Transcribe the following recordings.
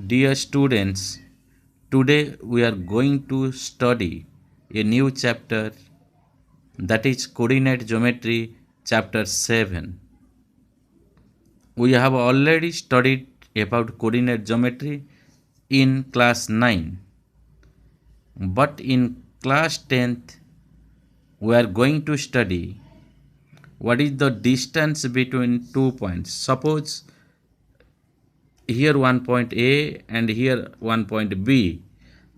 Dear students, today we are going to study a new chapter, that is coordinate geometry chapter 7. We have already studied about coordinate geometry in class 9, but in class 10th we are going to study what is the distance between 2 points. Suppose here one point A and here one point B,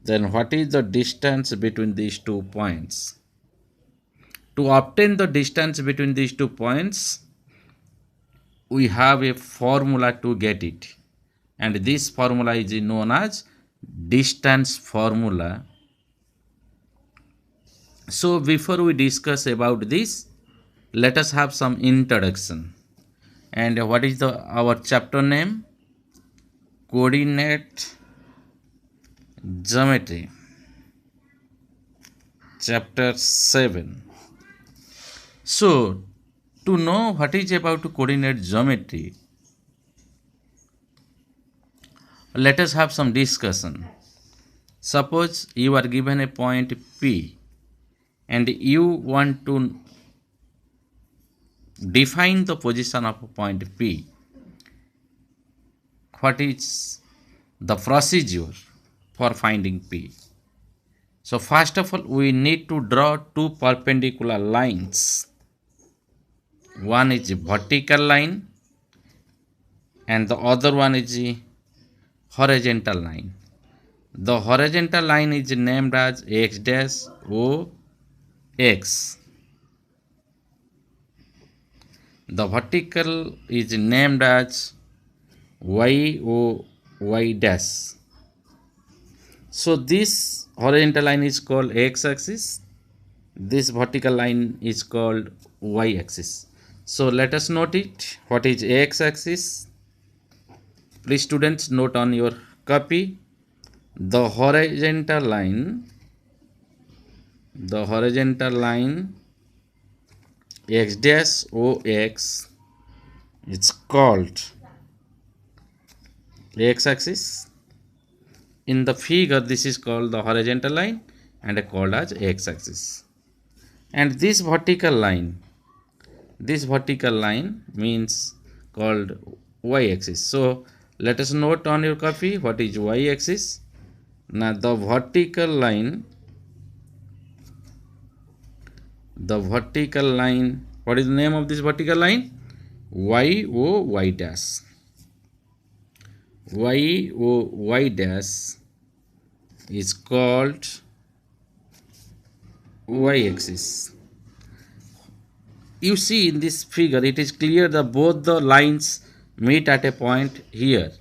then what is the distance between these 2 points? To obtain the distance between these 2 points, we have a formula to get it, and this formula is known as distance formula. So before we discuss about this, let us have some introduction. And what is our chapter name? Coordinate geometry chapter 7. So to know what is about coordinate geometry, let us have some discussion. Suppose you are given a point P and you want to define the position of a point P. What is the procedure for finding P? So first of all, we need to draw two perpendicular lines. One is a vertical line and the other one is a horizontal line. The horizontal line is named as x dash o x. The vertical is named as y o y dash. So this horizontal line is called x axis. This vertical line is called y axis. So let us note it. What is x axis? Please students note on your copy. The horizontal line x dash o x is called x axis. In the figure, this is called the horizontal line and called as x axis. And this vertical line means called y axis. So let us note on your copy what is y axis. Now the vertical line, what is the name of this vertical line? Y o y dash. Y o y dash is called y axis. You see in this figure, it is clear that both the lines meet at a point here.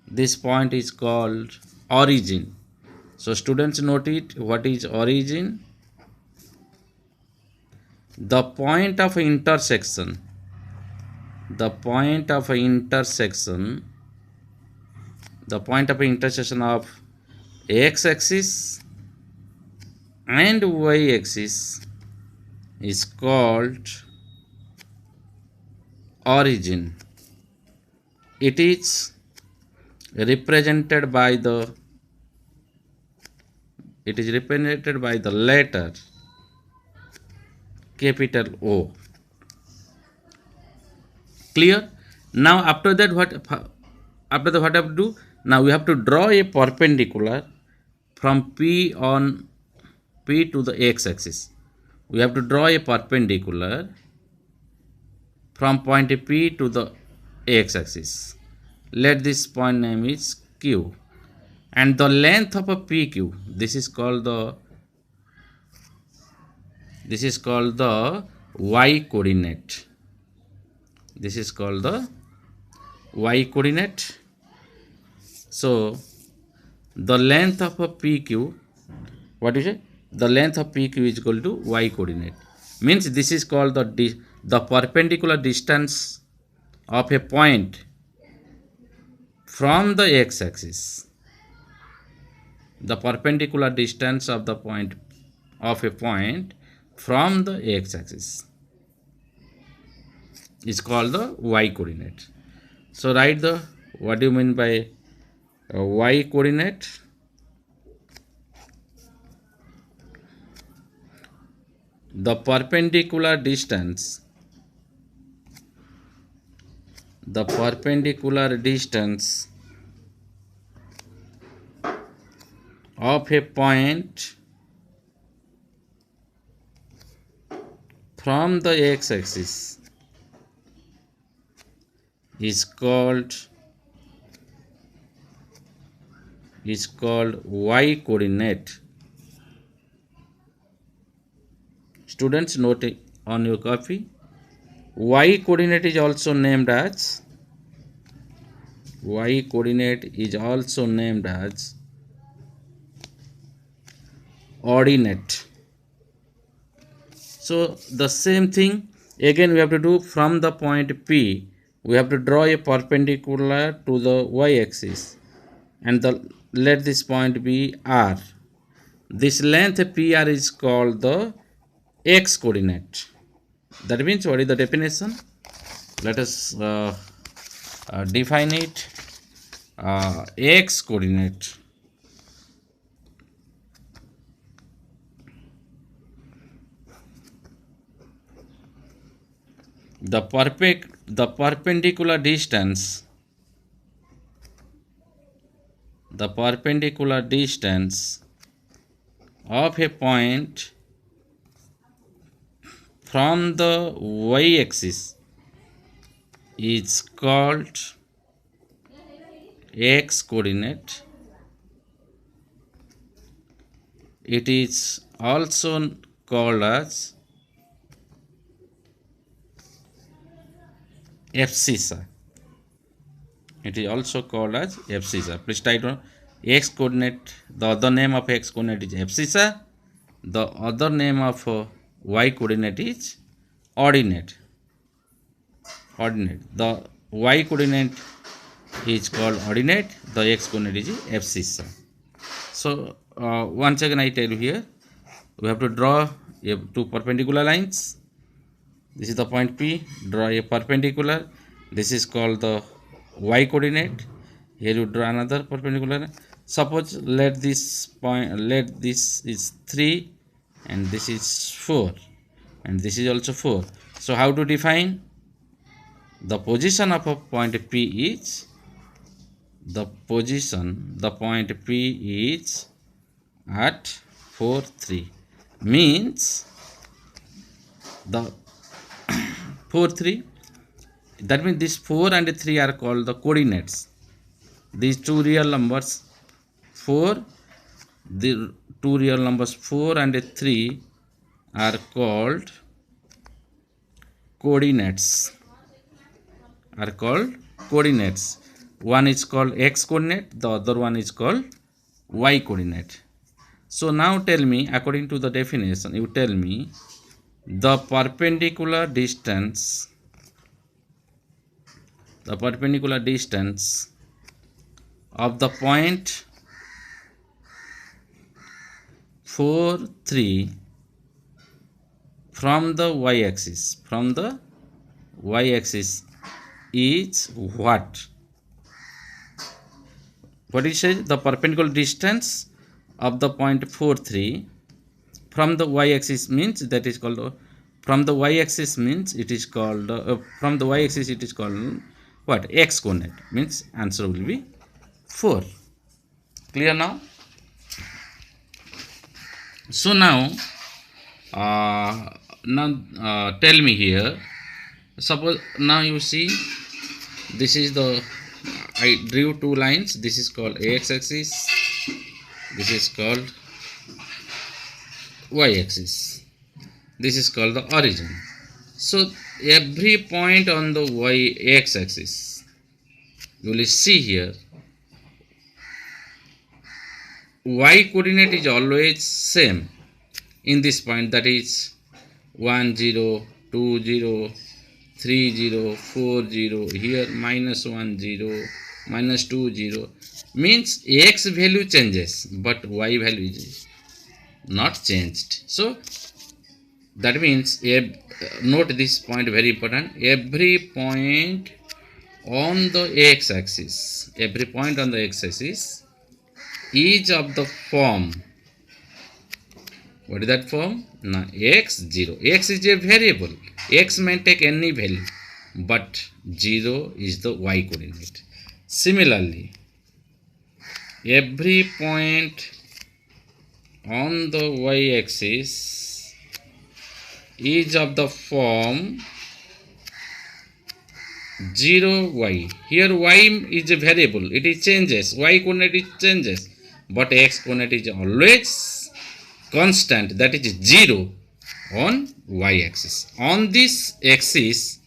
This point is called origin. So students note it. What is origin? The point of intersection of x axis and y axis is called origin. It is represented by the letter capital O. Clear? Now after that what have to do? Now we have to draw a perpendicular from P to the x axis. We have to draw a perpendicular from point P to the x axis. Let this point name is Q, and the length of a PQ, this is called the y coordinate. This is called the y coordinate. So the length of a PQ, what is it? The length of PQ is equal to y coordinate. Means this is called the perpendicular distance of a point from the x axis. The perpendicular distance of a point from the x axis is called the y coordinate. So write what do you mean by y coordinate, the perpendicular distance of a point from the x-axis is called y coordinate. Students, note on your copy, y coordinate is also named as ordinate. So the same thing again we have to do. From the point P, we have to draw a perpendicular to the y-axis, and let this point be R. This length PR is called the x coordinate. That means, what is the definition? Let us define it. X coordinate. The perpendicular distance of a point from the y-axis is called x coordinate. It is also called as abscissa. Please type down x coordinate. The other name of x coordinate is abscissa. The other name of y coordinate is ordinate. The y coordinate is called ordinate. The x coordinate is abscissa. So once again I tell you here, we have to draw two perpendicular lines. This is the point P. Draw a perpendicular. This is called the y coordinate. Here you draw another perpendicular. Suppose let this is 3 and this is 4 and this is also 4. So how to define? The position of a point P is at 4, 3. Means the 4, 3. That means this 4 and 3 are called the coordinates. These two real numbers 4, the two real numbers 4 and 3 are called coordinates. One is called x coordinate, the other one is called y coordinate. So now tell me, according to the definition, you tell me the perpendicular distance of the point 4, 3 from the y-axis is what? What it says? The perpendicular distance of the point 4, 3 from the y-axis means that is called from the y-axis it is called what? X coordinate. Means answer will be 4. Clear now? So now tell me here, suppose now you see this is the, I drew two lines. This is called x-axis, this is called y-axis, this is called the origin. So every point on the x-axis, you will see here y coordinate is always same in this point, that is 1, 0, 2, 0, 3, 0, 4, 0, here minus 1, 0, minus 2, 0. Means x value changes but y value is not changed. So that means note this point, very important. Every point on the x-axis, every point on the x-axis is of the form. What is that form? Now x0. X is a variable. X may take any value, but 0 is the y coordinate. Similarly, every point on the y-axis is of the form 0y. Here y is a variable, it is changes, y coordinate is changes, but x coordinate is always constant, that is 0 on y axis. On this axis,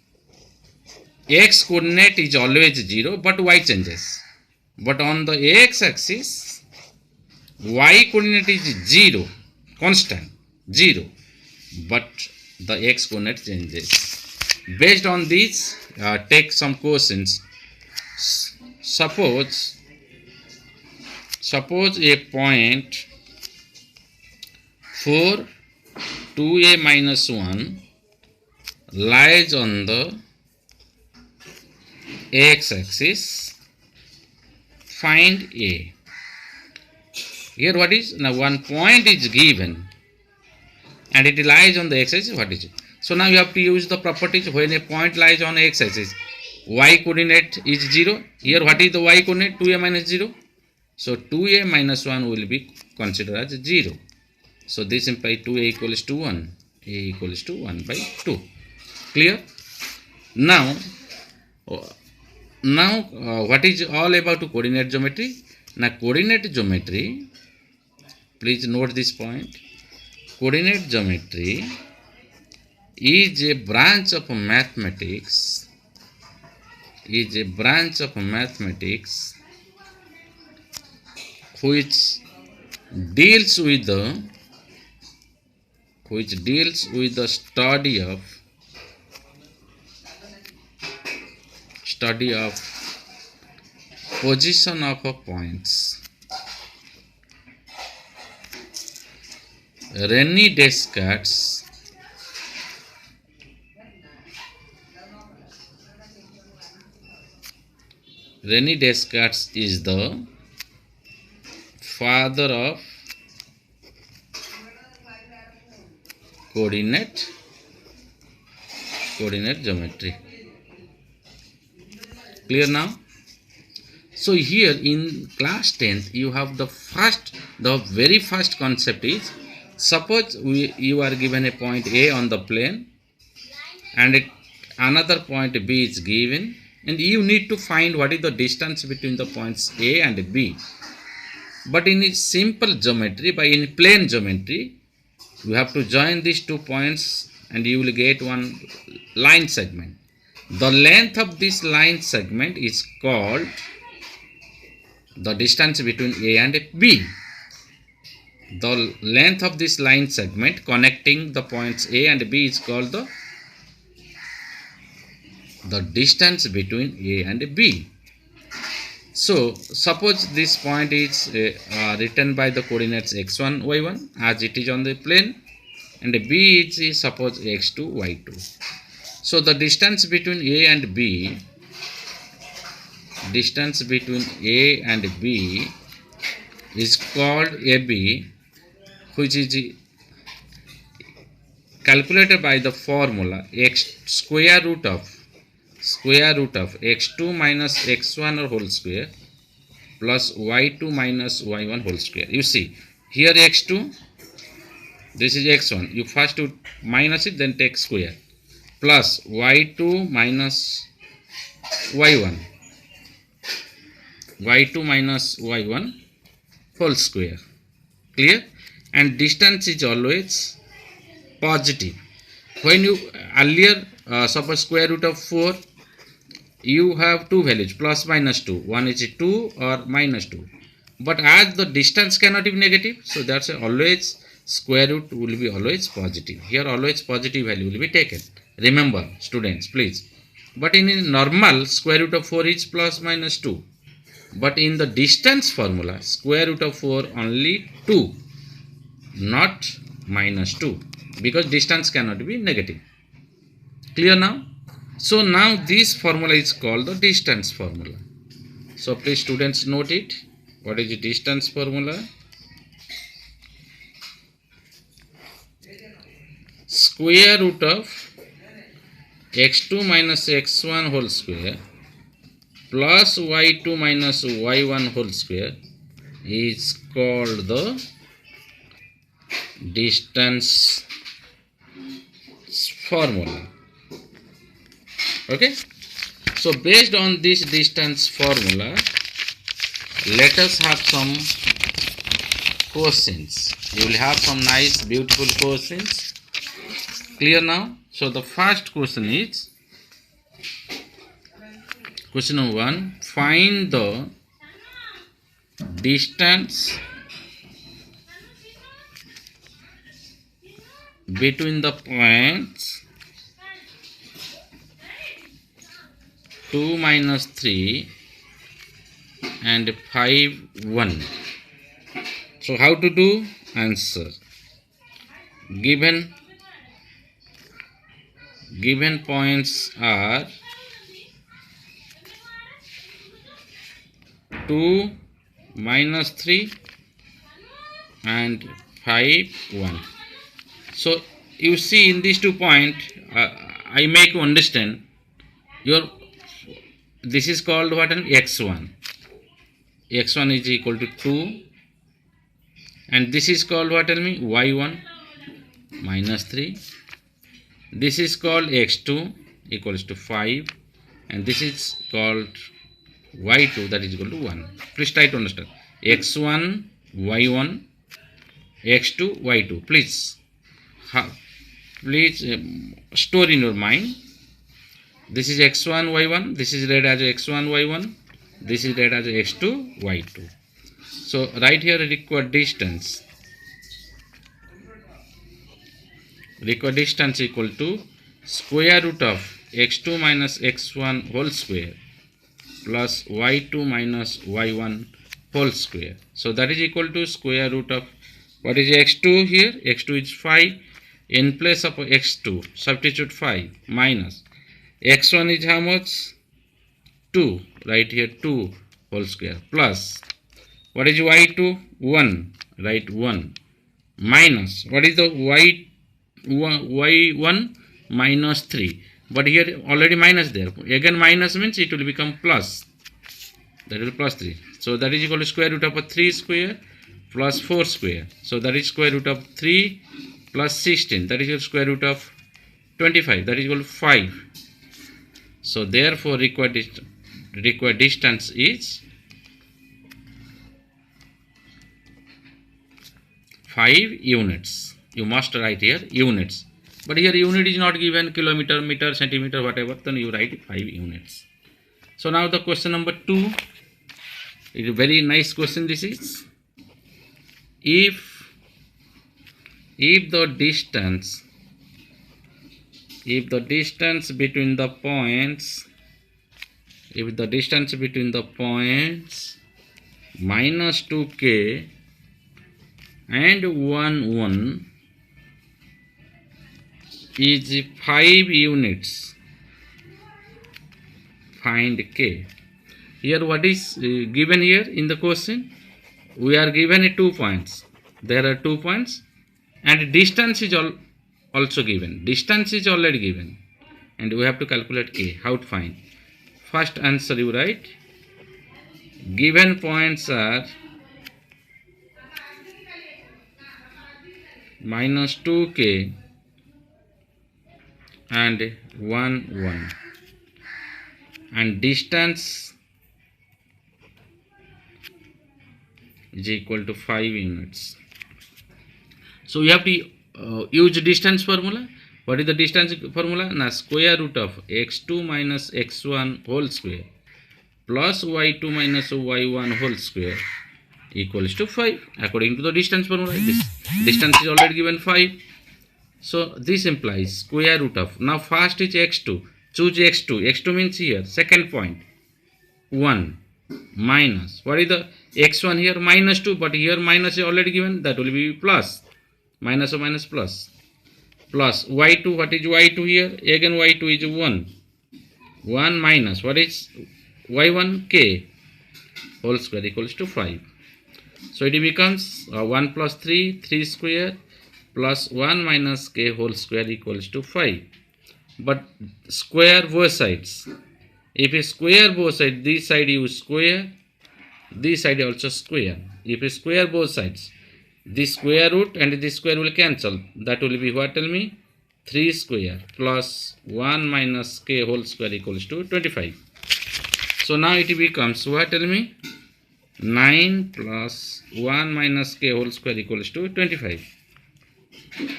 x coordinate is always 0, but y changes. But on the x axis, y coordinate is 0, constant, 0, but the x coordinate changes. Based on this, take some questions. Suppose a point 4, 2a minus 1 lies on the x-axis. Find a. Here what is? Now one point is given and it lies on the x-axis. What is it? So now you have to use the properties. When a point lies on x-axis, y coordinate is 0. Here what is the y coordinate? 2a minus 0. So 2a minus 1 will be considered as 0. So this implies 2a equals to 1. A equals to 1 by 2. Clear? Now what is all about coordinate geometry? Now coordinate geometry, please note this point. Coordinate geometry is a branch of mathematics, which deals with the study of position of points. René Descartes is the father of coordinate geometry. Clear now? So here in class 10th you have the very first concept is, suppose you are given a point A on the plane and another point B is given, and you need to find what is the distance between the points A and B. But in a simple geometry, in plane geometry, you have to join these 2 points and you will get one line segment. The length of this line segment is called the distance between A and B. The length of this line segment connecting the points A and B is called the distance between A and B. So suppose this point is written by the coordinates x1, y1 as it is on the plane, and B is suppose x2, y2. So the distance between A and B is called AB, which is calculated by the formula square root of x2 minus x1 whole square plus y2 minus y1 whole square. You see here x2, this is x1, you first to minus it, then take square, plus y2 minus y1 whole square. Clear? And distance is always positive. When you earlier suppose square root of 4, you have 2 values, plus minus 2. One is 2 or minus 2. But as the distance cannot be negative, so that's always square root will be always positive. Here always positive value will be taken. Remember students, please. But in a normal, square root of 4 is plus minus 2. But in the distance formula, square root of 4 only 2, not minus 2, because distance cannot be negative. Clear now? So now this formula is called the distance formula. So please students note it. What is the distance formula? Square root of x2 minus x1 whole square plus y2 minus y1 whole square is called the distance formula. Okay, so based on this distance formula, let us have some questions. You will have some nice beautiful questions. Clear now? So the first question is question number 1. Find the distance between the points 2 minus 3 and 5 1. So how to do? Answer. Given points are 2 minus 3 and 5 1. So you see in these 2 points, I make you understand this is called what? An x1. x1 is equal to 2, and this is called what? Tell me. Y1 minus 3. This is called x2 equals to 5, and this is called y2, that is equal to 1. Please try to understand. x1 y1 x2 y2. Please store in your mind. This is x1 y1, this is read as x1 y1, this is read as x2 y2. So right here required distance equal to square root of x2 minus x1 whole square plus y2 minus y1 whole square. So that is equal to square root of, what is x2 here? x2 is 5. In place of x2 substitute 5 minus x1 is how much? 2. Right here 2 whole square plus, what is y2? 1. Right, 1 minus, what is the y1 minus 3. But here already minus there. Again minus means it will become plus. That will plus 3. So that is equal to square root of 3 square plus 4 square. So that is square root of 3 plus 16. That is equal to square root of 25. That is equal to 5. So therefore required distance is 5 units. You must write here units. But here unit is not given, kilometer, meter, centimeter, whatever. Then you write 5 units. So now the question number 2. It's a very nice question this is. If the distance between the points minus 2k and 1 1 is 5 units, find k. Here what is given here in the question? We are given 2 points. There are 2 points, and distance is also given. Distance is already given, and we have to calculate k. How to find? First answer you write. Given points are minus 2k and 1 1, and distance is equal to 5 units. So you have to use distance formula. What is the distance formula? Now square root of x2 minus x1 whole square plus y2 minus y1 whole square equals to 5 according to the distance formula. This distance is already given 5. So this implies square root of, now first is x2. Choose x2. x2 means here second point 1 minus, what is the x1 here? Minus 2, but here minus is already given, that will be plus. Minus or minus plus. Plus y2, what is y2 here? Again y2 is 1 1 minus, what is y1 k whole square equals to 5. So it becomes 1 plus 3, 3 square plus 1 minus k whole square equals to 5. But square both sides. If you square both sides, this side you square, this side also square. If you square both sides, this square root and this square will cancel. That will be what, tell me? 3 square plus 1 minus k whole square equals to 25. So now it becomes what, tell me? 9 plus 1 minus k whole square equals to 25.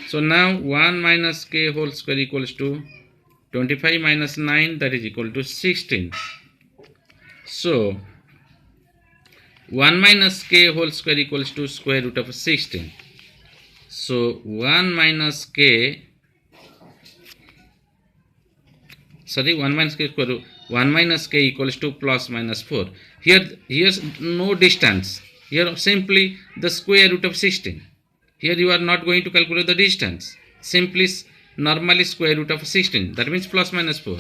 So now 1 minus k whole square equals to 25 minus 9, that is equal to 16. So 1 minus k whole square equals to square root of 16. So 1 minus k, sorry, 1 minus k square root, 1 minus k equals to plus minus 4. Here's no distance. Here simply the square root of 16. Here you are not going to calculate the distance. Simply normally square root of 16. That means plus minus 4.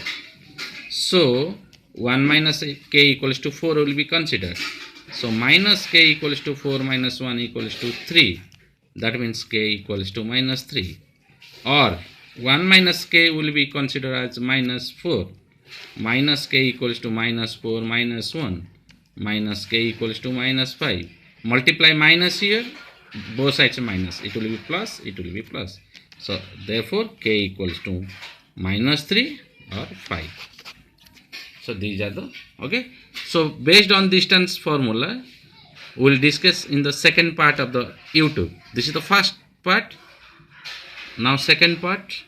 So 1 minus k equals to 4 will be considered. So minus k equals to 4 minus 1 equals to 3. That means k equals to minus 3. Or 1 minus k will be considered as minus 4. Minus k equals to minus 4 minus 1. Minus k equals to minus 5. Multiply minus here. Both sides minus. It will be plus. It will be plus. So therefore k equals to minus 3 or 5. So these are the, okay. So based on distance formula, we will discuss in the second part of the YouTube. This is the first part. Now second part.